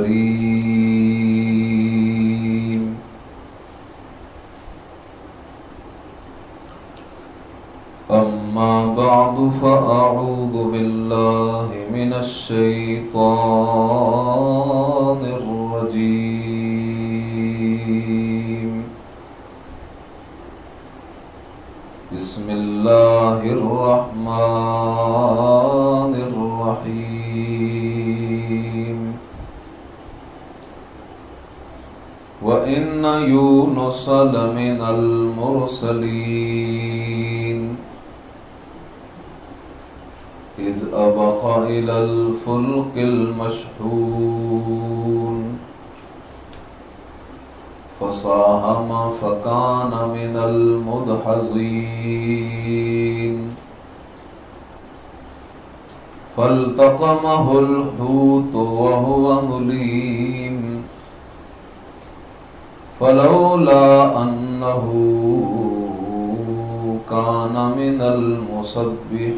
الكريم. أما بعد فأعوذ بالله من الشيطان الرجيم. بسم الله الرحمن الرحيم. وإن يونس لمن المرسلين إذ أبق إلى الفلك المشحون فساهم فكان من المدحضين فالتقمه الحوت وهو مليم فلولا أنه كان من المسبحين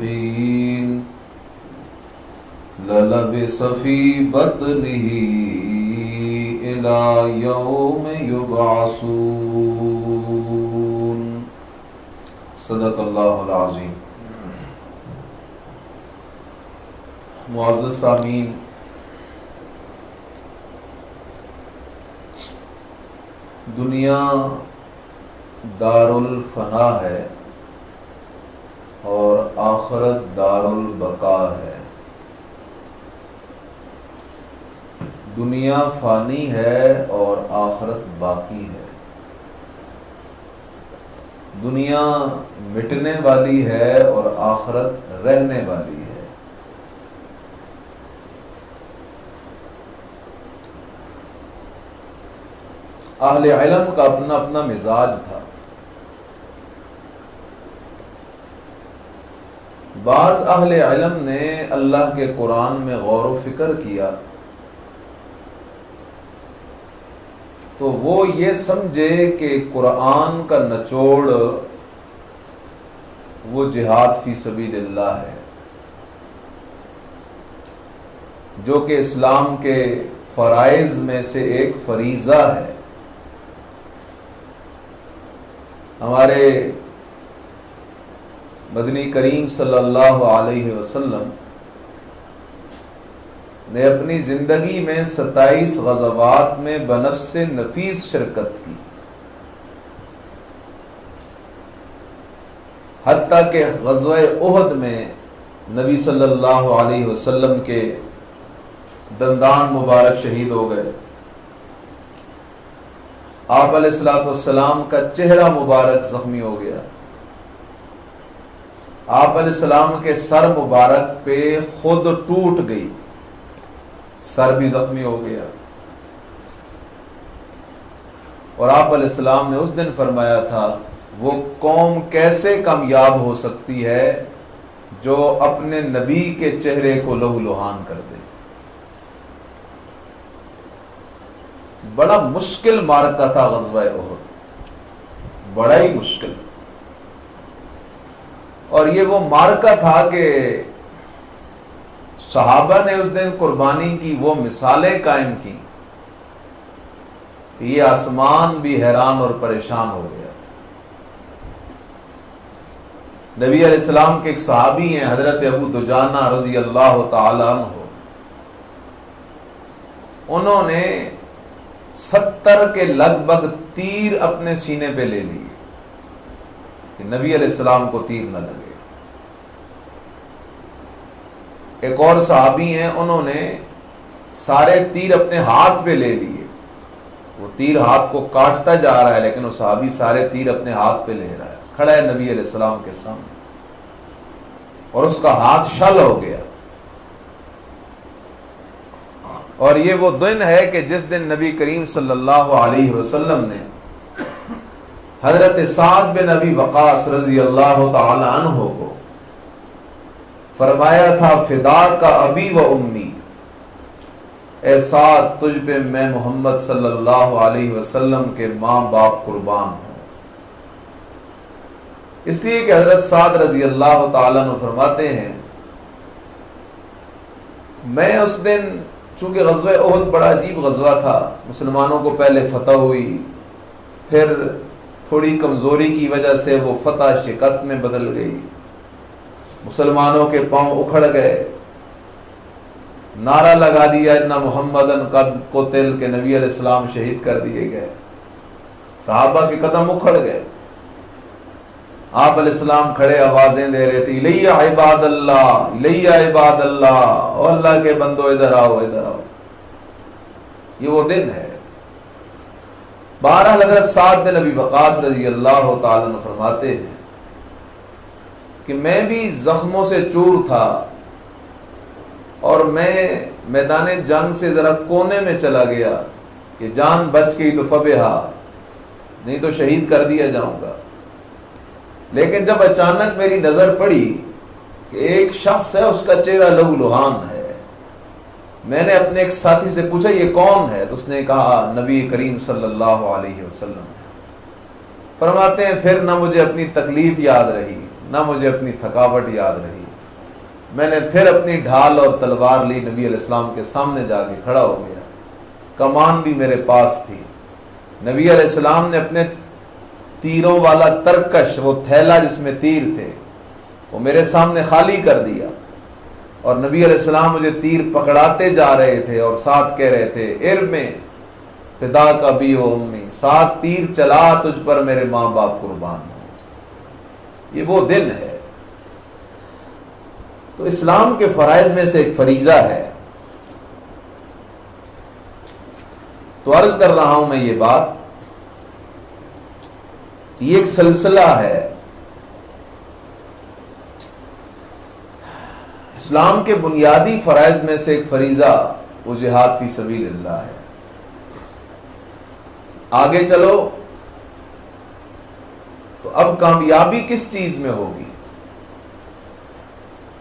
للبث في بطنه إلى يوم يبعثون. صدق اللہ العظیم. معزز سامعین، دنیا دار الفنا ہے اور آخرت دار البقا ہے. دنیا فانی ہے اور آخرت باقی ہے. دنیا مٹنے والی ہے اور آخرت رہنے والی ہے. اہل علم کا اپنا اپنا مزاج تھا. بعض اہل علم نے اللہ کے قرآن میں غور و فکر کیا تو وہ یہ سمجھے کہ قرآن کا نچوڑ وہ جہاد فی سبیل اللہ ہے، جو کہ اسلام کے فرائض میں سے ایک فریضہ ہے. ہمارے مدنی کریم صلی اللہ علیہ وسلم نے اپنی زندگی میں 27 غزوات میں بنفس نفیس شرکت کی، حتیٰ کہ غزوہ احد میں نبی صلی اللہ علیہ وسلم کے دندان مبارک شہید ہو گئے. آپ علیہ السلام کا چہرہ مبارک زخمی ہو گیا. آپ علیہ السلام کے سر مبارک پہ خود ٹوٹ گئی، سر بھی زخمی ہو گیا. اور آپ علیہ السلام نے اس دن فرمایا تھا وہ قوم کیسے کامیاب ہو سکتی ہے جو اپنے نبی کے چہرے کو لہو لہان کر دے. بڑا مشکل معرکہ تھا غزوہ احد، بڑا ہی مشکل. اور یہ وہ معرکہ تھا کہ صحابہ نے اس دن قربانی کی وہ مثالیں قائم کی، یہ آسمان بھی حیران اور پریشان ہو گیا. نبی علیہ السلام کے ایک صحابی ہیں حضرت ابو دجانہ رضی اللہ تعالی عنہ، انہوں نے 70 کے لگ بھگ تیر اپنے سینے پہ لے لیے کہ نبی علیہ السلام کو تیر نہ لگے. ایک اور صحابی ہیں، انہوں نے سارے تیر اپنے ہاتھ پہ لے لیے. وہ تیر ہاتھ کو کاٹتا جا رہا ہے لیکن وہ صحابی سارے تیر اپنے ہاتھ پہ لے رہا ہے، کھڑا ہے نبی علیہ السلام کے سامنے اور اس کا ہاتھ شل ہو گیا. اور یہ وہ دن ہے کہ جس دن نبی کریم صلی اللہ علیہ وسلم نے حضرت سعد بن ابی وقاص رضی اللہ تعالی عنہ کو فرمایا تھا فدا کا ابی و امی، اے سعد تجھ پہ میں محمد صلی اللہ علیہ وسلم کے ماں باپ قربان ہوں. اس لیے کہ حضرت سعد رضی اللہ تعالیٰ عنہ فرماتے ہیں میں اس دن چونکہ غزوہ احد بڑا عجیب غزوہ تھا، مسلمانوں کو پہلے فتح ہوئی، پھر تھوڑی کمزوری کی وجہ سے وہ فتح شکست میں بدل گئی، مسلمانوں کے پاؤں اکھڑ گئے، نعرہ لگا دیا ان محمدن قد قتل، کہ نبی علیہ السلام شہید کر دیے گئے، صحابہ کے قدم اکھڑ گئے، آپ علیہ السلام کھڑے آوازیں دے رہے تھے الیہ عباد اللہ، الیہ عباد اللہ، او اللہ کے بندو ادھر آؤ ادھر آؤ۔ یہ وہ دن ہے۔ بہرحال حضرت سعد بن ابی وقاص رضی اللہ تعالیٰ عنہ فرماتے ہیں کہ میں بھی زخموں سے چور تھا، اور میں میدان جنگ سے ذرا کونے میں چلا گیا کہ جان بچ گئی تو فبہا، نہیں تو شہید کر دیا جاؤں گا۔ لیکن جب اچانک میری نظر پڑی کہ ایک شخص ہے، اس کا چہرہ لہو لہان ہے، میں نے اپنے ایک ساتھی سے پوچھا یہ کون ہے؟ تو اس نے کہا نبی کریم صلی اللہ علیہ وسلم ہے۔ فرماتے ہیں پھر نہ مجھے اپنی تکلیف یاد رہی، نہ مجھے اپنی تھکاوٹ یاد رہی، میں نے پھر اپنی ڈھال اور تلوار لی، نبی علیہ السلام کے سامنے جا کے کھڑا ہو گیا، کمان بھی میرے پاس تھی، نبی علیہ السلام نے اپنے تیروں والا ترکش، وہ تھیلا جس میں تیر تھے، وہ میرے سامنے خالی کر دیا، اور نبی علیہ السلام مجھے تیر پکڑاتے جا رہے تھے اور ساتھ کہہ رہے تھے ارمِ فداک ابی و امی، ساتھ تیر چلا تجھ پر میرے ماں باپ قربان ہوں۔ یہ وہ دن ہے۔ تو اسلام کے فرائض میں سے ایک فریضہ ہے۔ تو عرض کر رہا ہوں میں یہ بات، یہ ایک سلسلہ ہے۔ اسلام کے بنیادی فرائض میں سے ایک فریضہ وہ جہاد فی سبیل اللہ ہے۔ آگے چلو تو اب کامیابی کس چیز میں ہوگی؟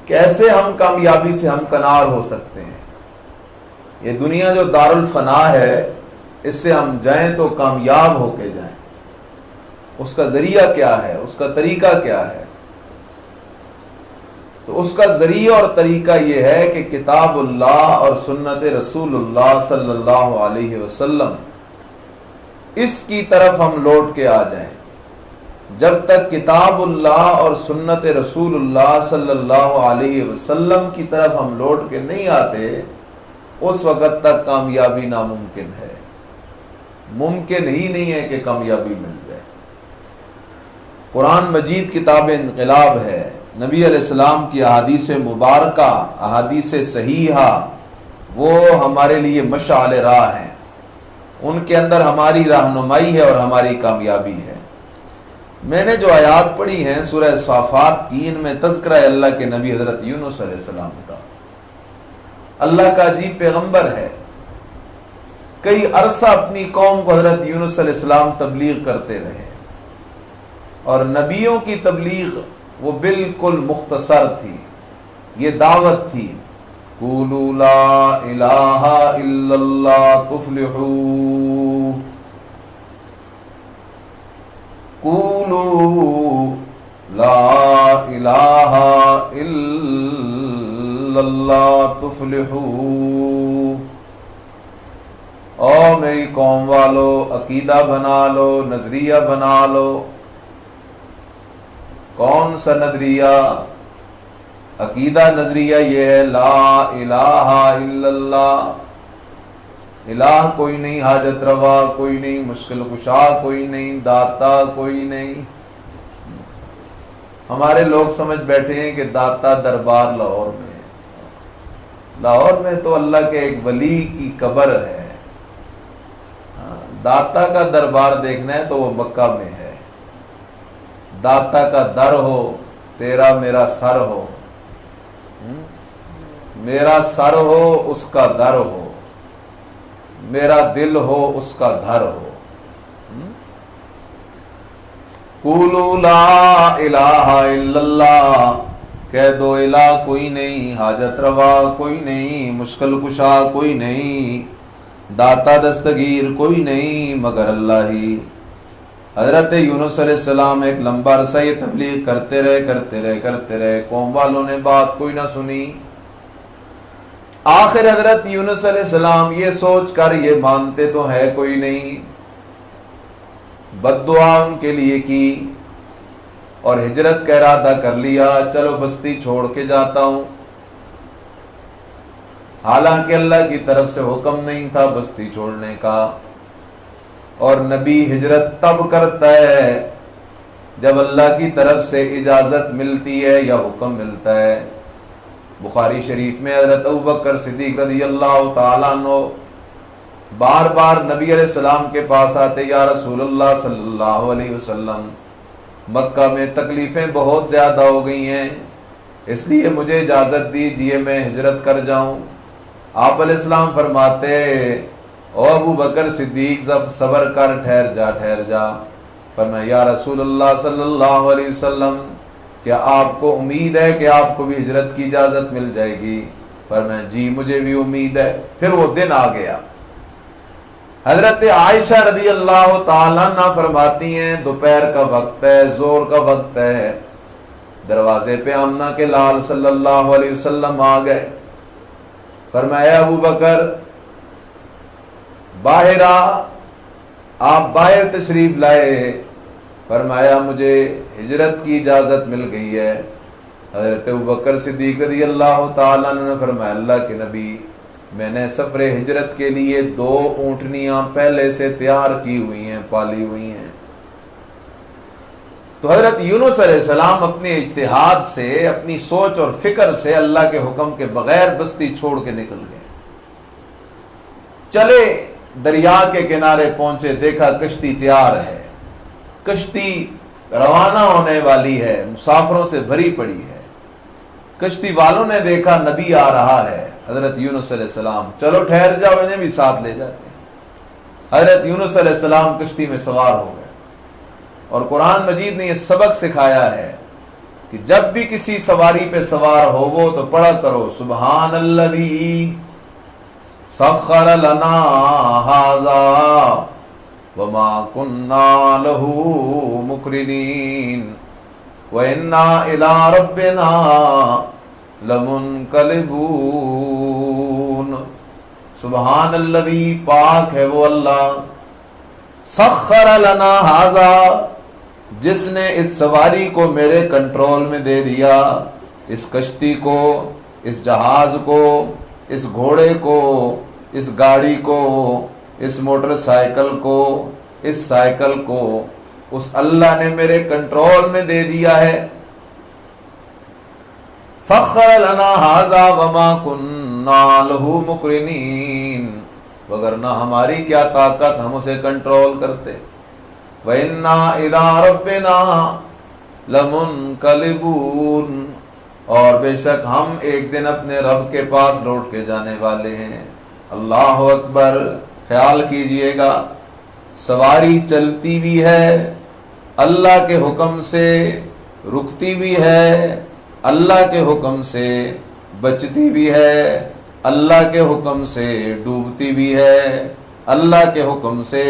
کیسے ہم کامیابی سے ہمکنار ہو سکتے ہیں؟ یہ دنیا جو دار الفنا ہے، اس سے ہم جائیں تو کامیاب ہو کے جائیں، اس کا ذریعہ کیا ہے، اس کا طریقہ کیا ہے؟ تو اس کا ذریعہ اور طریقہ یہ ہے کہ کتاب اللہ اور سنت رسول اللہ صلی اللہ علیہ وسلم، اس کی طرف ہم لوٹ کے آ جائیں۔ جب تک کتاب اللہ اور سنت رسول اللہ صلی اللہ علیہ وسلم کی طرف ہم لوٹ کے نہیں آتے، اس وقت تک کامیابی ناممکن ہے، ممکن ہی نہیں ہے کہ کامیابی مل جائے۔ قرآن مجید کتاب انقلاب ہے، نبی علیہ السلام کی احادیث مبارکہ، احادیث صحیحہ، وہ ہمارے لیے مشعل راہ ہیں، ان کے اندر ہماری رہنمائی ہے اور ہماری کامیابی ہے۔ میں نے جو آیات پڑھی ہیں سورہ صافات کی، ان میں تذکرہ اللہ کے نبی حضرت یونس علیہ السلام کا، اللہ کا عجیب پیغمبر ہے، کئی عرصہ اپنی قوم کو حضرت یونس علیہ السلام تبلیغ کرتے رہے، اور نبیوں کی تبلیغ وہ بالکل مختصر تھی، یہ دعوت تھی، قولوا لا الہ الا اللہ تفلحوا، قولوا لا الہ الا اللہ تفلحوا۔ او میری قوم والو، عقیدہ بنا لو، نظریہ بنا لو۔ کون سا نظریہ؟ عقیدہ نظریہ یہ ہے لا الہ الا اللہ، الہ کوئی نہیں، حاجت روا کوئی نہیں، مشکل کشا کوئی نہیں، داتا کوئی نہیں۔ ہمارے لوگ سمجھ بیٹھے ہیں کہ داتا دربار لاہور میں ہے، لاہور میں تو اللہ کے ایک ولی کی قبر ہے، داتا کا دربار دیکھنا ہے تو وہ مکہ میں ہے۔ داتا کا در ہو، تیرا میرا سر ہو، میرا سر ہو اس کا در ہو، میرا دل ہو اس کا گھر ہو۔ قولوا لا الہ الا اللہ، کہہ دو الہ کوئی نہیں، حاجت روا کوئی نہیں، مشکل کشا کوئی نہیں، داتا دستگیر کوئی نہیں مگر اللہ ہی۔ حضرت یونس علیہ السلام ایک لمبا عرصہ یہ تبلیغ کرتے رہے، قوم والوں نے بات کوئی نہ سنی۔ آخر حضرت یونس علیہ السلام یہ سوچ کر یہ مانتے تو ہے کوئی نہیں، بد دعا ان کے لیے کی اور ہجرت کا ارادہ کر لیا، چلو بستی چھوڑ کے جاتا ہوں۔ حالانکہ اللہ کی طرف سے حکم نہیں تھا بستی چھوڑنے کا، اور نبی ہجرت تب کرتا ہے جب اللہ کی طرف سے اجازت ملتی ہے یا حکم ملتا ہے۔ بخاری شریف میں حضرت ابوبکر صدیق رضی اللہ تعالیٰ عنہ بار بار نبی علیہ السلام کے پاس آتے، یا رسول اللہ صلی اللہ علیہ وسلم، مکہ میں تکلیفیں بہت زیادہ ہو گئی ہیں، اس لیے مجھے اجازت دیجیے میں ہجرت کر جاؤں۔ آپ علیہ السلام فرماتے، او ابو بکر صدیق صبر کر، ٹھہر جا۔ فرمایا، یا رسول اللہ صلی اللہ علیہ وسلم، کیا آپ کو امید ہے کہ آپ کو بھی ہجرت کی اجازت مل جائے گی؟ فرمایا، جی مجھے بھی امید ہے۔ پھر وہ دن آ گیا۔ حضرت عائشہ رضی اللہ تعالیٰ عنہ فرماتی ہیں، دوپہر کا وقت ہے، زور کا وقت ہے، دروازے پہ آمنہ کے لال صلی اللہ علیہ وسلم آ گئے۔ فرمایا، ابو بکر باہر آ، آپ باہر تشریف لائے۔ فرمایا، مجھے ہجرت کی اجازت مل گئی ہے۔ حضرت ابوبکر صدیق رضی اللہ تعالیٰ عنہ نے فرمایا، اللہ کے نبی، میں نے سفر ہجرت کے لیے 2 اونٹنیاں پہلے سے تیار کی ہوئی ہیں، پالی ہوئی ہیں۔ تو حضرت یونس علیہ السلام اپنے اجتہاد سے، اپنی سوچ اور فکر سے اللہ کے حکم کے بغیر بستی چھوڑ کے نکل گئے۔ چلے دریا کے کنارے پہنچے، دیکھا کشتی تیار ہے، کشتی روانہ ہونے والی ہے، مسافروں سے بھری پڑی ہے۔ کشتی والوں نے دیکھا نبی آ رہا ہے، حضرت یونس علیہ السلام، چلو ٹھہر جاؤ، انہیں بھی ساتھ لے جاتے ہیں۔ حضرت یونس علیہ السلام کشتی میں سوار ہو گئے، اور قرآن مجید نے یہ سبق سکھایا ہے کہ جب بھی کسی سواری پہ سوار ہو وہ تو پڑھا کرو، سبحان الذی سخر لنا ھذا وما كنا له مقرنین وإنا إلى ربنا لمنقلبون۔ سبحان الذی، پاک ہے وہ اللہ، سخر لنا ھذا، جس نے اس سواری کو میرے کنٹرول میں دے دیا، اس کشتی کو، اس جہاز کو، اس گھوڑے کو، اس گاڑی کو، اس موٹر سائیکل کو، اس سائیکل کو، اس اللہ نے میرے کنٹرول میں دے دیا ہے۔ سخر لنا ھذا وما كنا له مقرنین، وگرنہ ہماری کیا طاقت، ہم اسے کنٹرول کرتے۔ وَإِنَّا إِلَىٰ رَبِّنَا لَمُنْقَلِبُونَ، اور بے شک ہم ایک دن اپنے رب کے پاس لوٹ کے جانے والے ہیں۔ اللہ اکبر۔ خیال کیجئے گا، سواری چلتی بھی ہے، اللہ کے حکم سے رکتی بھی ہے، اللہ کے حکم سے بچتی بھی ہے، اللہ کے حکم سے ڈوبتی بھی ہے، اللہ کے حکم سے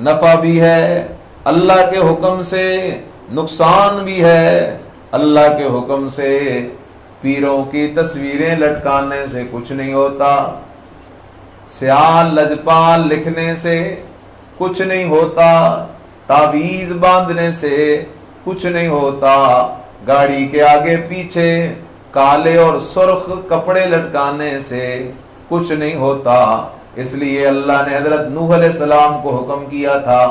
نفع بھی ہے، اللہ کے حکم سے نقصان بھی ہے، اللہ کے حکم سے پیروں کی تصویریں لٹکانے سے کچھ نہیں ہوتا، سیال لجپال لکھنے سے کچھ نہیں ہوتا، تعویذ باندھنے سے کچھ نہیں ہوتا، گاڑی کے آگے پیچھے کالے اور سرخ کپڑے لٹکانے سے کچھ نہیں ہوتا۔ اس لیے اللہ نے حضرت نوح علیہ السلام کو حکم کیا تھا،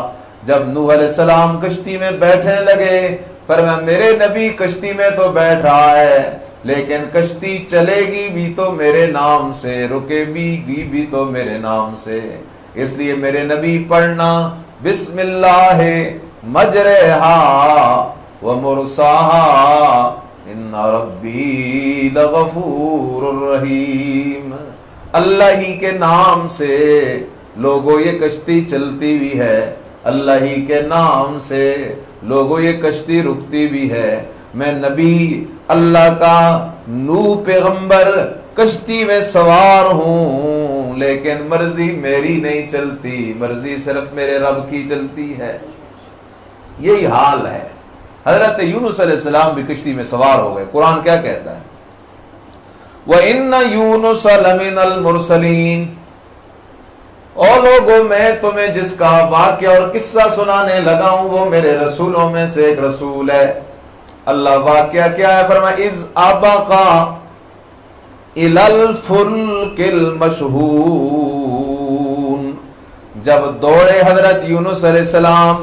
جب نوح علیہ السلام کشتی میں بیٹھنے لگے، فرمایا میرے نبی کشتی میں تو بیٹھ رہا ہے لیکن کشتی چلے گی بھی تو میرے نام سے، رکے گی بھی تو میرے نام سے، اس لیے میرے نبی پڑھنا بسم اللہ مجرہا ومرساہا ان ربی لغفور الرحیم۔ اللہ ہی کے نام سے لوگوں یہ کشتی چلتی بھی ہے، اللہ ہی کے نام سے لوگوں یہ کشتی رکتی بھی ہے۔ میں نبی اللہ کا نوح پیغمبر کشتی میں سوار ہوں لیکن مرضی میری نہیں چلتی، مرضی صرف میرے رب کی چلتی ہے۔ یہی حال ہے۔ حضرت یونس علیہ السلام بھی کشتی میں سوار ہو گئے۔ قرآن کیا کہتا ہے؟ وَإِنَّ يُونُسَ لَمِنَ الْمُرْسَلِينَ۔ اور لوگوں میں تمہیں جس کا واقعہ اور قصہ سنانے لگا ہوں وہ میرے رسولوں میں سے ایک رسول ہے۔ اللہ واقعہ کیا ہے؟ فرمایا اِذْ أَبَقَا إِلَى الْفُلْكِ الْمَشْحُونِ، جب دوڑے حضرت یونس علیہ السلام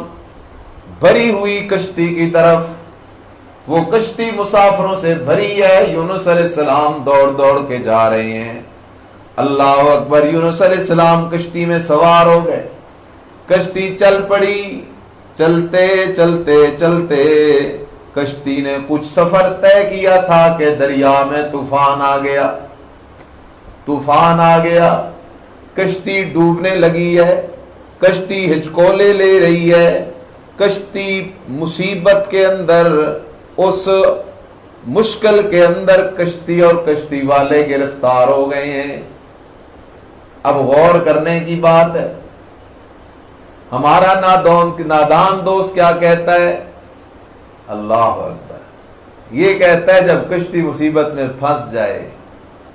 بھری ہوئی کشتی کی طرف، وہ کشتی مسافروں سے بھری ہے، یونس علیہ السلام دوڑ دوڑ کے جا رہے ہیں۔ اللہ اکبر، یونس علیہ السلام کشتی میں سوار ہو گئے، کشتی چل پڑی، چلتے چلتے چلتے کشتی نے کچھ سفر طے کیا تھا کہ دریا میں طوفان آ گیا، طوفان آ گیا، کشتی ڈوبنے لگی ہے، کشتی ہچکولے لے رہی ہے، کشتی مصیبت کے اندر، اس مشکل کے اندر کشتی اور کشتی والے گرفتار ہو گئے ہیں۔ اب غور کرنے کی بات ہے، ہمارا نادان دوست کیا کہتا ہے؟ اللہ اکبر، یہ کہتا ہے جب کشتی مصیبت میں پھنس جائے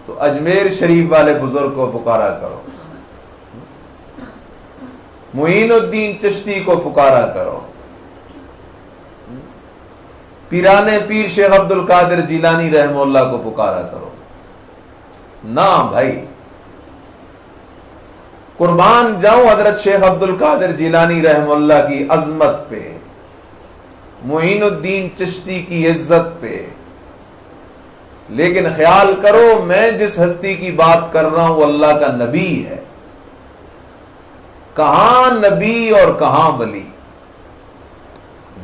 تو اجمیر شریف والے بزرگ کو پکارا کرو، معین الدین چشتی کو پکارا کرو، پیران پیر شیخ عبد القادر جیلانی رحمہ اللہ کو پکارا کرو۔ نہ بھائی، قربان جاؤں حضرت شیخ عبد القادر جیلانی رحمہ اللہ کی عظمت پہ، معین الدین چشتی کی عزت پہ، لیکن خیال کرو میں جس ہستی کی بات کر رہا ہوں وہ اللہ کا نبی ہے۔ کہاں نبی اور کہاں ولی؟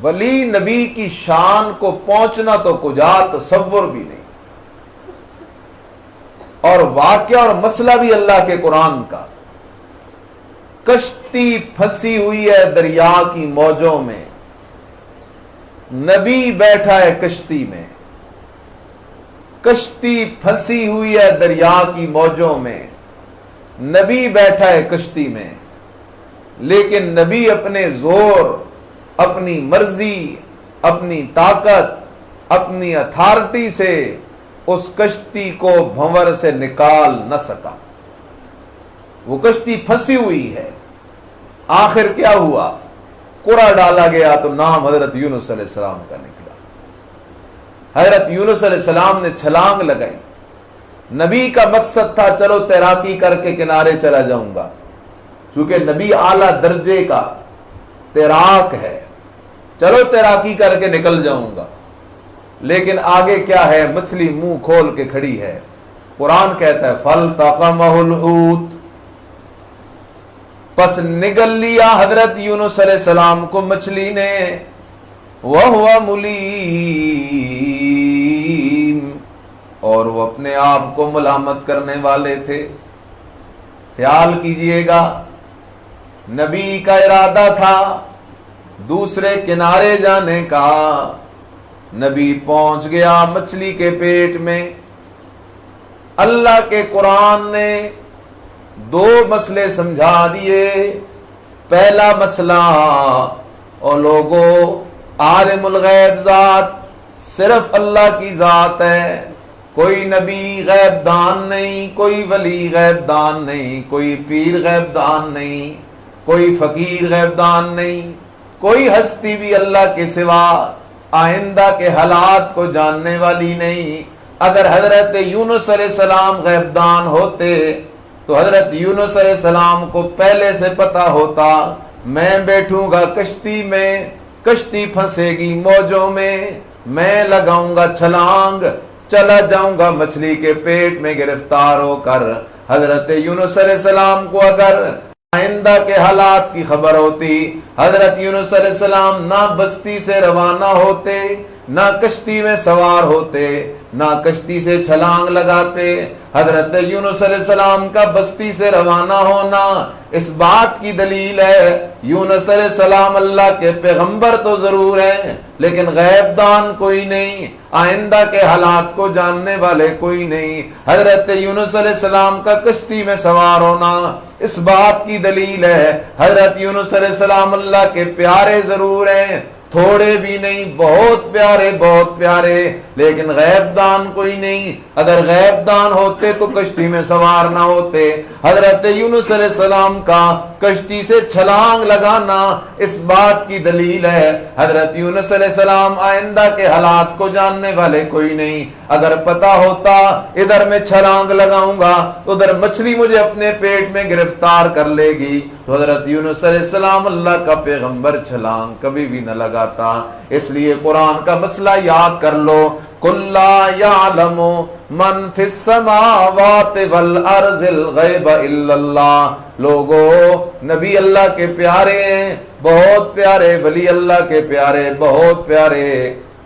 ولی نبی کی شان کو پہنچنا تو کجا تصور بھی نہیں، اور واقعہ اور مسئلہ بھی اللہ کے قرآن کا۔ کشتی پھنسی ہوئی ہے دریا کی موجوں میں، نبی بیٹھا ہے کشتی میں، کشتی پھنسی ہوئی ہے دریا کی موجوں میں، نبی بیٹھا ہے کشتی میں، لیکن نبی اپنے زور، اپنی مرضی، اپنی طاقت، اپنی اتھارٹی سے اس کشتی کو بھنور سے نکال نہ سکا، وہ کشتی پھنسی ہوئی ہے۔ آخر کیا ہوا؟ قرعہ ڈالا گیا تو نام حضرت یونس علیہ السلام کا نکلا۔ حضرت یونس علیہ السلام نے چھلانگ لگائی، نبی کا مقصد تھا چلو تیراکی کر کے کنارے چلا جاؤں گا، چونکہ نبی اعلیٰ درجے کا تیراک ہے، چلو تیراکی کر کے نکل جاؤں گا، لیکن آگے کیا ہے؟ مچھلی منہ کھول کے کھڑی ہے۔ قرآن کہتا ہے فَالْتَقَمَهُ الْحُوتُ، پس نگل لیا حضرت یونس علیہ السلام کو مچھلی نے، وَهُوَ مُلِيمٌ، اور وہ اپنے آپ کو ملامت کرنے والے تھے۔ خیال کیجئے گا، نبی کا ارادہ تھا دوسرے کنارے جانے کا، نبی پہنچ گیا مچھلی کے پیٹ میں۔ اللہ کے قرآن نے دو مسئلے سمجھا دیے۔ پہلا مسئلہ، اور لوگوں، عالم الغیب ذات صرف اللہ کی ذات ہے، کوئی نبی غیب دان نہیں، کوئی ولی غیب دان نہیں، کوئی پیر غیب دان نہیں، کوئی فقیر غیب دان نہیں، کوئی ہستی بھی اللہ کے سوا آئندہ کے حالات کو جاننے والی نہیں۔ اگر حضرت یونس علیہ السلام غیب دان ہوتے تو حضرت یونس علیہ السلام کو پہلے سے پتا ہوتا میں بیٹھوں گا کشتی میں، کشتی پھنسے گی موجوں میں، میں لگاؤں گا چھلانگ، چلا جاؤں گا مچھلی کے پیٹ میں گرفتار ہو کر۔ حضرت یونس علیہ السلام کو اگر آئندہ کے حالات کی خبر ہوتی، حضرت یونس علیہ السلام نہ بستی سے روانہ ہوتے، نہ کشتی میں سوار ہوتے، نہ کشتی سے چھلانگ لگاتے۔ حضرت یونس علیہ السلام کا بستی سے روانہ ہونا اس بات کی دلیل ہے یونس علیہ السلام اللہ کے پیغمبر تو ضرور ہیں، لیکن غیب دان کوئی نہیں، آئندہ کے حالات کو جاننے والے کوئی نہیں۔ حضرت یونس علیہ السلام کا کشتی میں سوار ہونا اس بات کی دلیل ہے حضرت یونس علیہ السلام اللہ کے پیارے ضرور ہیں، تھوڑے بھی نہیں، بہت پیارے، لیکن غیب دان کوئی نہیں۔ اگر غیب دان ہوتے تو کشتی میں سوار نہ ہوتے۔ حضرت یونس علیہ السلام کا کشتی سے چھلانگ لگانا اس بات کی دلیل ہے حضرت یونس علیہ السلام آئندہ کے حالات کو جاننے والے کوئی نہیں۔ اگر پتا ہوتا ادھر میں چھلانگ لگاؤں گا تو ادھر مچھلی مجھے اپنے پیٹ میں گرفتار کر لے گی، تو حضرت یونس علیہ السلام اللہ کا پیغمبر چھلانگ کبھی بھی نہ لگاتا۔ اس لیے قرآن کا مسئلہ یاد کر لو، قُلْ لَا يَعْلَمُ مَنْ فِي السَّمَاوَاتِ وَالْأَرْضِ الْغَيْبَ إِلَّا اللَّهُ۔ لوگو نبی اللہ کے پیارے ہیں، بہت پیارے، ولی اللہ کے پیارے، بہت پیارے،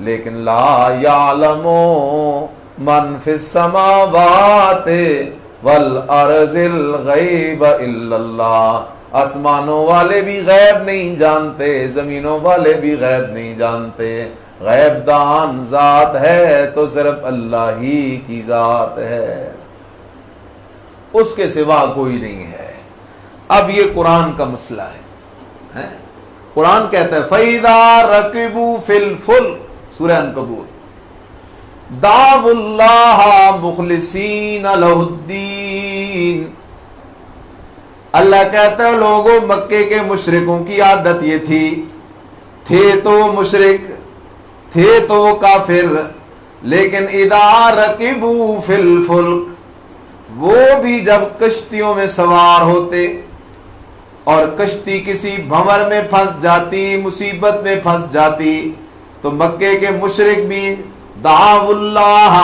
لیکن لا يعلم من فی السماوات والارض الغیب الا اللہ۔ آسمانوں والے بھی غیب نہیں جانتے، زمینوں والے بھی غیب نہیں جانتے۔ غیب دان ذات ہے تو صرف اللہ ہی کی ذات ہے، اس کے سوا کوئی نہیں ہے۔ اب یہ قرآن کا مسئلہ ہے۔ قرآن کہتا ہے فَإِذَا رَكِبُوا فِي الْفُلْكِ، سورہ عنکبوت، دعوا اللہ مخلصین لہ الدین۔ اللہ کہتا ہے لوگوں، مکے کے مشرکوں کی عادت یہ تھے تو مشرک، تھے تو کافر، لیکن اذا رکبوا فی الفلک، وہ بھی جب کشتیوں میں سوار ہوتے اور کشتی کسی بھنور میں پھنس جاتی، مصیبت میں پھنس جاتی، تو مکے کے مشرک بھی دعوا اللہ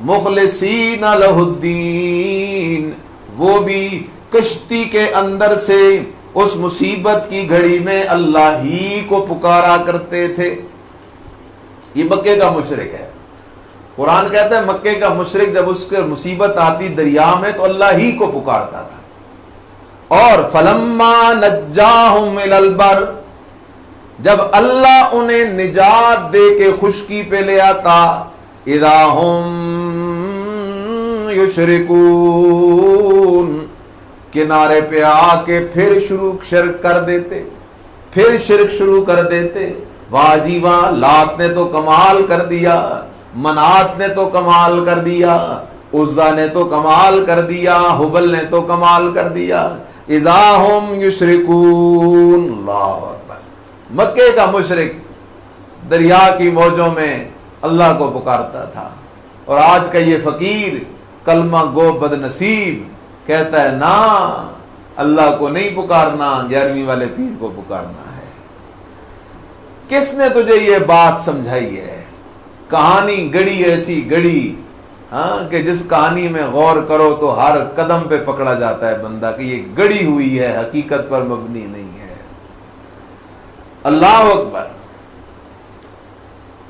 مخلصین لہ الدین، وہ بھی کشتی کے اندر سے اس مصیبت کی گھڑی میں اللہ ہی کو پکارا کرتے تھے۔ یہ مکے کا مشرک ہے۔ قرآن کہتا ہے مکے کا مشرک جب اس کے مصیبت آتی دریا میں تو اللہ ہی کو پکارتا تھا۔ اور فلما نجاہم الی البر، جب اللہ انہیں نجات دے کے خشکی پہ لے آتا، اذا ہم یشرکون، کنارے پہ آ کے پھر شرک کر دیتے، پھر شرک شروع کر دیتے۔ واہ جی واہ، لات نے تو کمال کر دیا، منات نے تو کمال کر دیا، عزا نے تو کمال کر دیا، حبل نے تو کمال کر دیا۔ اذا ہم یشرکون، اللہ اکبر۔ مکے کا مشرک دریا کی موجوں میں اللہ کو پکارتا تھا، اور آج کا یہ فقیر کلمہ گو بد نصیب کہتا ہے نا، اللہ کو نہیں پکارنا، 11ویں والے پیر کو پکارنا ہے۔ کس نے تجھے یہ بات سمجھائی ہے؟ کہانی گڑی ایسی گڑی کہ جس کہانی میں غور کرو تو ہر قدم پہ پکڑا جاتا ہے بندہ کہ یہ گڑی ہوئی ہے، حقیقت پر مبنی نہیں ہے۔ اللہ اکبر۔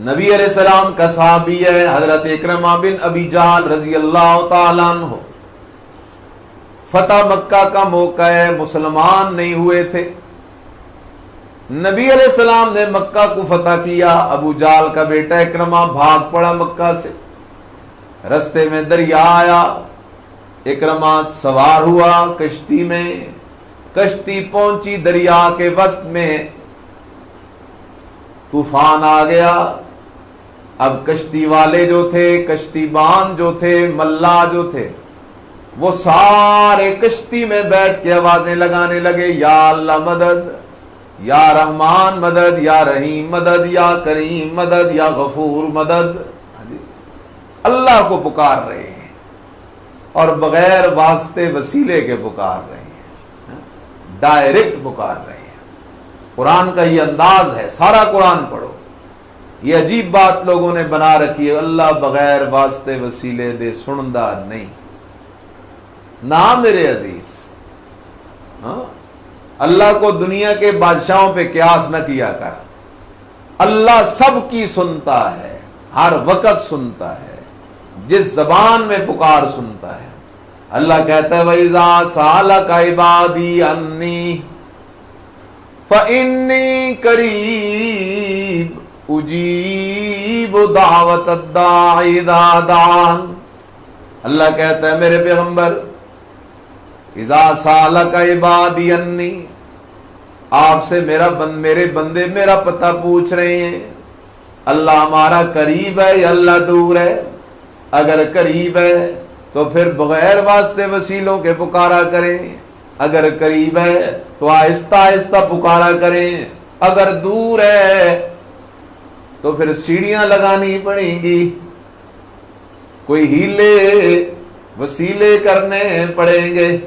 نبی علیہ السلام کا صحابی ہے حضرت اکرمہ بن ابی جہل رضی اللہ تعالیٰ عنہ۔ فتح مکہ کا موقع ہے، مسلمان نہیں ہوئے تھے۔ نبی علیہ السلام نے مکہ کو فتح کیا، ابو جہل کا بیٹا اکرمہ بھاگ پڑا مکہ سے، رستے میں دریا آیا، اکرمہ سوار ہوا کشتی میں، کشتی پہنچی دریا کے وسط میں، طوفان آ گیا۔ اب کشتی والے جو تھے، کشتی بان جو تھے، ملا جو تھے، وہ سارے کشتی میں بیٹھ کے آوازیں لگانے لگے، یا اللہ مدد، یا رحمان مدد، یا رحیم مدد، یا کریم مدد، یا غفور مدد۔ اللہ کو پکار رہے ہیں اور بغیر واسطے وسیلے کے پکار رہے ہیں، ڈائریکٹ پکار رہے ہیں۔ قرآن کا یہ انداز ہے، سارا قرآن پڑھو، یہ عجیب بات لوگوں نے بنا رکھی ہے، اللہ بغیر واسطے وسیلے دے سندا نہیں۔ نہ میرے عزیز، اللہ کو دنیا کے بادشاہوں پہ قیاس نہ کیا کر۔ اللہ سب کی سنتا ہے، ہر وقت سنتا ہے، جس زبان میں پکار سنتا ہے۔ اللہ کہتا ہے وَإِذَا سَأَلَكَ عِبَادِي عَنِّي فَإِنِّي قَرِيبٌ اجیب دعوت الداعی اذا دعان۔ اللہ کہتا ہے میرے پیغمبر، اذا سالک عبادی انی، آپ سے میرے بندے میرا پتہ پوچھ رہے ہیں، اللہ ہمارا قریب ہے یا اللہ دور ہے؟ اگر قریب ہے تو پھر بغیر واسطے وسیلوں کے پکارا کریں، اگر قریب ہے تو آہستہ آہستہ پکارا کریں، اگر دور ہے تو پھر سیڑھیاں لگانی پڑیں گی، کوئی ہیلے وسیلے کرنے پڑیں گے۔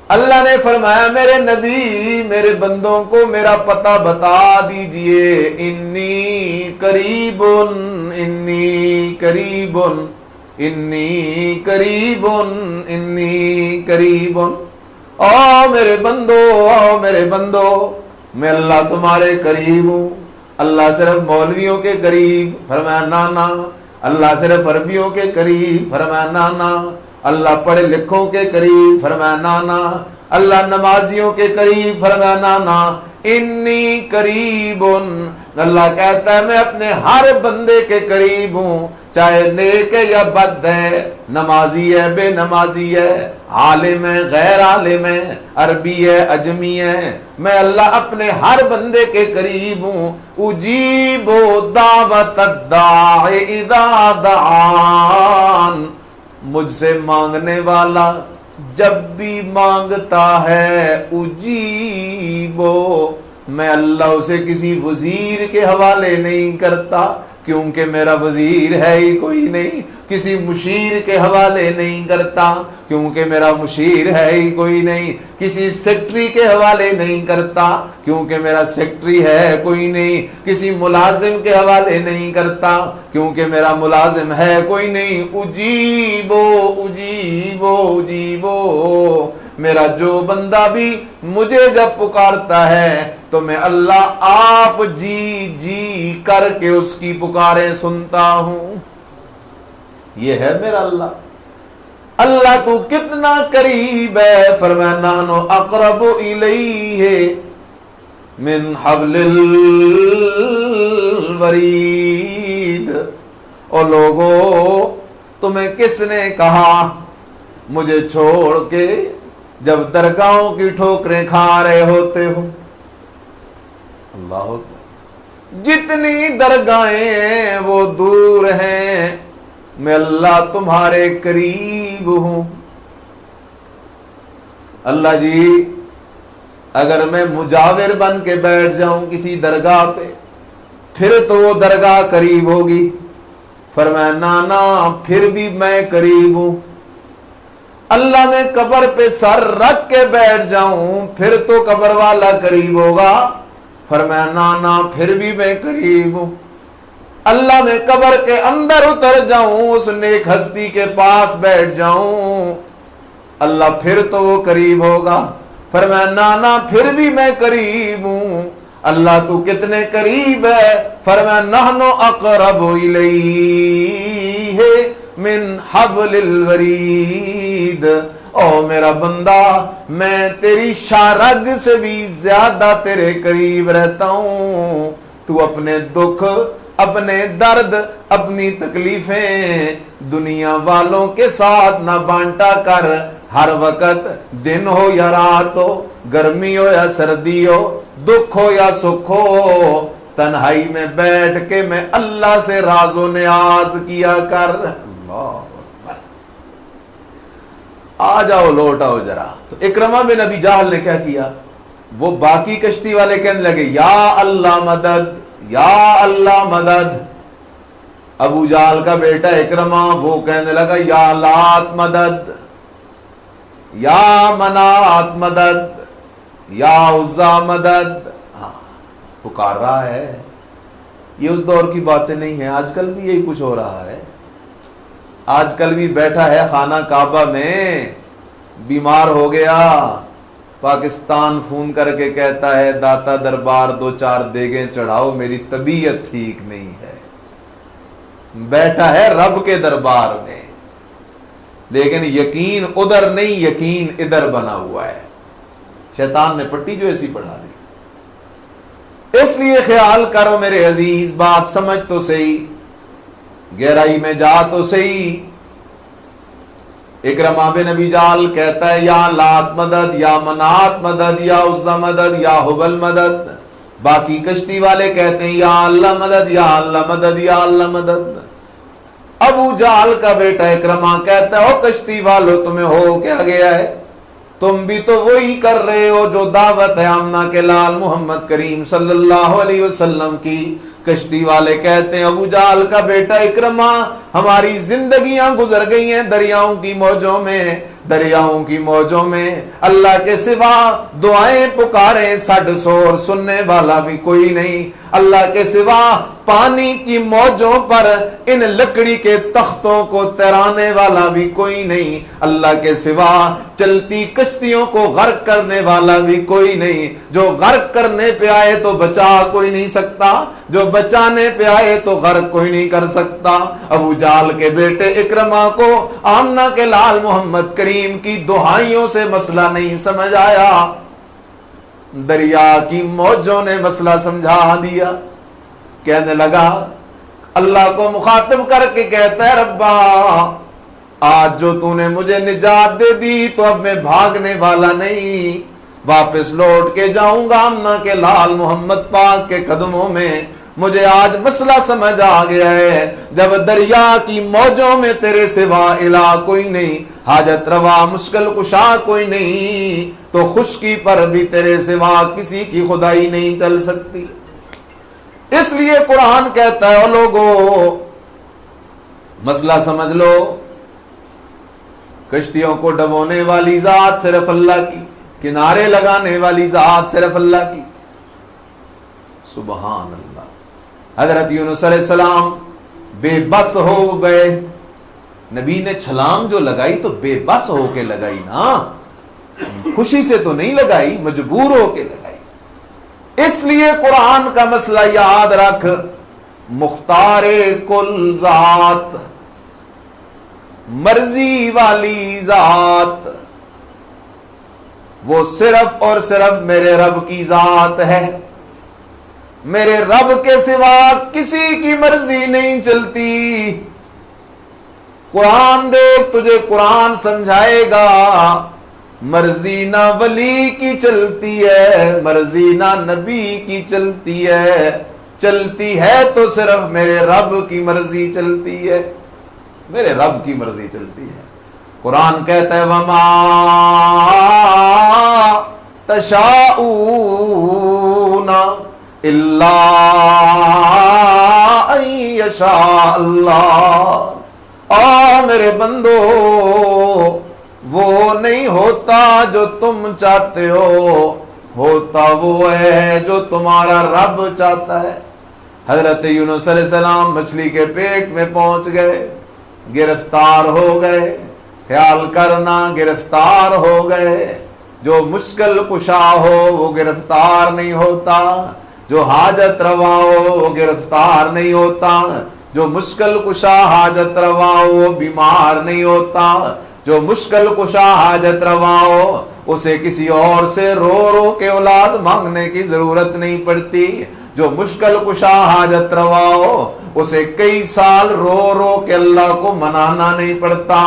اللہ نے فرمایا میرے نبی میرے بندوں کو میرا پتہ بتا دیجئے، انی قریب انی قریب انی قریب انی قریب، او میرے بندو میں اللہ تمہارے قریب ہوں۔ اللہ صرف مولویوں کے قریب؟ فرمایا نانا۔ اللہ صرف عربیوں کے قریب؟ فرمایا نانا۔ اللہ پڑھے لکھوں کے قریب؟ فرمایا نانا۔ اللہ نمازیوں کے قریب؟ فرمایا نانا۔ انی قریب، اللہ کہتا ہے میں اپنے ہر بندے کے قریب ہوں، چاہے نیک ہے یا بد ہے، نمازی ہے بے نمازی ہے، عالم ہے غیر عالم ہے، عربی ہے اجمی ہے، میں اللہ اپنے ہر بندے کے قریب ہوں۔ اجیب دعوت الداعی اذا دعان، مجھ سے مانگنے والا جب بھی مانگتا ہے، اجیبو، میں اللہ اسے کسی وزیر کے حوالے نہیں کرتا، کیونکہ میرا وزیر ہے ہی کوئی نہیں، کسی مشیر کے حوالے نہیں کرتا کیونکہ میرا مشیر ہے ہی کوئی نہیں، کسی سیکٹری کے حوالے نہیں کرتا کیونکہ میرا سیکٹری ہے کوئی نہیں، کسی ملازم کے حوالے نہیں کرتا کیونکہ میرا ملازم ہے کوئی نہیں۔ اجیبو اجیبو اجیبو، میرا جو بندہ بھی مجھے جب پکارتا ہے تو میں اللہ آپ جی جی کر کے اس کی پکاریں سنتا ہوں۔ یہ ہے میرا اللہ۔ اللہ تو کتنا قریب ہے، فرمایا نانو اقرب الیہ من حبل الورید۔ اور لوگو تمہیں کس نے کہا مجھے چھوڑ کے جب درگاہوں کی ٹھوکریں کھا رہے ہوتے ہو؟ اللہ اکبر، جتنی درگاہیں ہیں وہ دور ہیں، میں اللہ تمہارے قریب ہوں۔ اللہ جی اگر میں مجاور بن کے بیٹھ جاؤں کسی درگاہ پہ پھر تو وہ درگاہ قریب ہوگی؟ فرمایا نانا پھر بھی میں قریب ہوں۔ اللہ میں قبر پہ سر رکھ کے بیٹھ جاؤں پھر تو قبر والا قریب ہوگا؟ فرمایا نانا پھر بھی میں قریب ہوں۔ اللہ میں قبر کے اندر اتر جاؤں اس نیک ہستی کے پاس بیٹھ جاؤں اللہ پھر تو وہ قریب ہوگا؟ فرمایا نانا پھر بھی میں قریب ہوں۔ اللہ تو کتنے قریب ہے؟ فرمایا نحن اقرب الیہ من حبل الورید۔ او میرا بندہ میں تیری شارگ سے بھی زیادہ تیرے قریب رہتا ہوں۔ تو اپنے دکھ اپنے درد اپنی تکلیفیں دنیا والوں کے ساتھ نہ بانٹا کر، ہر وقت دن ہو یا رات ہو، گرمی ہو یا سردی ہو، دکھ ہو یا سکھ ہو، تنہائی میں بیٹھ کے میں اللہ سے راز و نیاز کیا کر۔ اللہ آ جاؤ لوٹ آؤ ذرا۔ تو اکرمہ بن ابی جہل نے کیا کیا؟ وہ باقی کشتی والے کہنے لگے یا اللہ مدد یا اللہ مدد۔ ابو جہل کا بیٹا اکرمہ وہ کہنے لگا یا لات مدد، یا منات مدد، یا عزا مدد۔ ہاں پکار رہا ہے۔ یہ اس دور کی باتیں نہیں ہیں، آج کل بھی یہی کچھ ہو رہا ہے۔ آج کل بھی بیٹھا ہے خانہ کعبہ میں، بیمار ہو گیا، پاکستان فون کر کے کہتا ہے داتا دربار دو چار دیگیں چڑھاؤ میری طبیعت ٹھیک نہیں ہے۔ بیٹھا ہے رب کے دربار میں لیکن یقین ادھر نہیں، یقین ادھر بنا ہوا ہے۔ شیطان نے پٹی جو ایسی پڑھا لی۔ اس لیے خیال کرو میرے عزیز، بات سمجھ تو صحیح، گہرائی میں جا تو صحیح۔ اکرمہ بن ابی جہل کہتا ہے یا لات مدد، یا منات مدد، یا عزا مدد، یا حبل مدد. باقی کشتی والے کہتے ہیں یا اللہ مدد، یا اللہ مدد، یا اللہ مدد. ابو جہل کا بیٹا اکرمہ کہتا ہے او کشتی والو تمہیں ہو کیا گیا ہے؟ تم بھی تو وہی کر رہے ہو جو دعوت ہے آمنہ کے لال محمد کریم صلی اللہ علیہ وسلم کی. کشتی والے کہتے ہیں ابو جہل کا بیٹا اکرمہ ہماری زندگیاں گزر گئی ہیں دریاؤں کی موجوں میں، دریاؤں کی موجوں میں اللہ کے سوا دعائیں پکاریں سڈ سور سننے والا بھی کوئی نہیں، اللہ کے سوا پانی کی موجوں پر ان لکڑی کے تختوں کو تیرانے والا بھی کوئی نہیں، اللہ کے سوا چلتی کشتیوں کو غرق کرنے والا بھی کوئی نہیں. جو غرق کرنے پہ آئے تو بچا کوئی نہیں سکتا، جو بچانے پہ آئے تو غرق کوئی نہیں کر سکتا. ابو جہل کے بیٹے اکرمہ کو آمنہ کے لال محمد کریم کی دہائیوں سے مسئلہ نہیں سمجھ آیا، دریا کی موجوں نے مسئلہ سمجھا دیا. کہنے لگا اللہ کو مخاطب کر کے کہتا ہے ربا آج جو تو نے مجھے نجات دے دی تو اب میں بھاگنے والا نہیں، واپس لوٹ کے جاؤں گا آمنہ کے لال محمد پاک کے قدموں میں. مجھے آج مسئلہ سمجھ آ گیا ہے جب دریا کی موجوں میں تیرے سوا الہ کوئی نہیں، حاجت روا مشکل کشا کوئی نہیں، تو خشکی پر بھی تیرے سوا کسی کی خدائی نہیں چل سکتی. اس لیے قرآن کہتا ہے لوگو مسئلہ سمجھ لو، کشتیوں کو ڈبونے والی ذات صرف اللہ کی، کنارے لگانے والی ذات صرف اللہ کی. سبحان اللہ. حضرت یونس علیہ السلام بے بس ہو گئے، نبی نے چھلانگ جو لگائی تو بے بس ہو کے لگائی نا، خوشی سے تو نہیں لگائی، مجبور ہو کے لگائی. اس لیے قرآن کا مسئلہ یاد رکھ، مختار کل ذات، مرضی والی ذات، وہ صرف اور صرف میرے رب کی ذات ہے. میرے رب کے سوا کسی کی مرضی نہیں چلتی. قرآن دیکھ تجھے قرآن سمجھائے گا، مرضی نہ ولی کی چلتی ہے، مرضی نہ نبی کی چلتی ہے، چلتی ہے تو صرف میرے رب کی مرضی چلتی ہے، میرے رب کی مرضی چلتی ہے. قرآن کہتا ہے وما تشاءون الا ان یشاء اللہ. میرے بندو وہ نہیں ہوتا جو تم چاہتے ہو، ہوتا وہ ہے جو تمہارا رب چاہتا ہے. حضرت یونس علیہ السلام مچھلی کے پیٹ میں پہنچ گئے، گرفتار ہو گئے. خیال کرنا گرفتار ہو گئے. جو مشکل کشا ہو وہ گرفتار نہیں ہوتا، جو حاجت روا ہو وہ گرفتار نہیں ہوتا، جو مشکل کشا حاجت روا ہو وہ بیمار نہیں ہوتا، جو مشکل کشا حاجت روا ہو اسے کسی اور سے رو رو کے اولاد مانگنے کی ضرورت نہیں پڑتی، جو مشکل کشا حاجت روا ہو اسے کئی سال رو رو کے اللہ کو منانا نہیں پڑتا،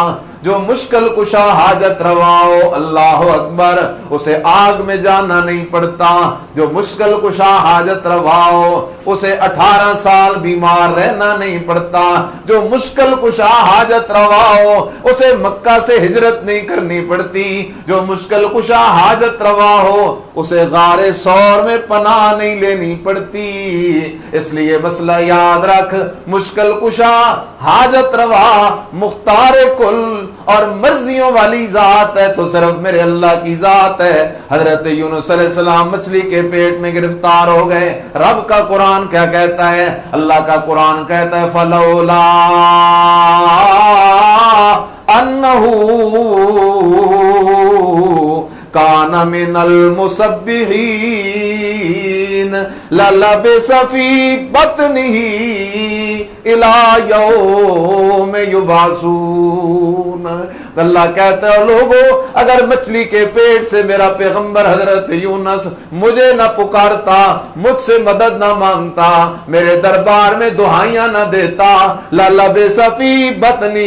جو مشکل کشا حاجت روا ہو اللہ اکبر اسے آگ میں جانا نہیں پڑتا، جو مشکل کشا حاجت روا ہو اسے 18 سال بیمار رہنا نہیں پڑتا، جو مشکل کشا حاجت روا ہو اسے مکہ سے ہجرت نہیں کرنی پڑتی، جو مشکل کشا حاجت روا ہو اسے غار ثور میں پناہ نہیں لینی پڑتی. اس لیے مسئلہ یاد رکھ، مشکل کشا حاجت روا مختار کل اور مرضیوں والی ذات ہے تو صرف میرے اللہ کی ذات ہے. حضرت یونس علیہ السلام مچھلی کے پیٹ میں گرفتار ہو گئے. رب کا قرآن کیا کہتا ہے؟ اللہ کا قرآن کہتا ہے فلولا انہ کان من المسبحین للبث فی بطنہ الی یوم یبعثون. اللہ کہتا ہے لوگوں اگر مچھلی کے پیٹ سے میرا پیغمبر حضرت یونس مجھے نہ پکارتا، مجھ سے مدد نہ مانگتا، میرے دربار میں دعائیاں نہ دیتا، للبث فی بطنہ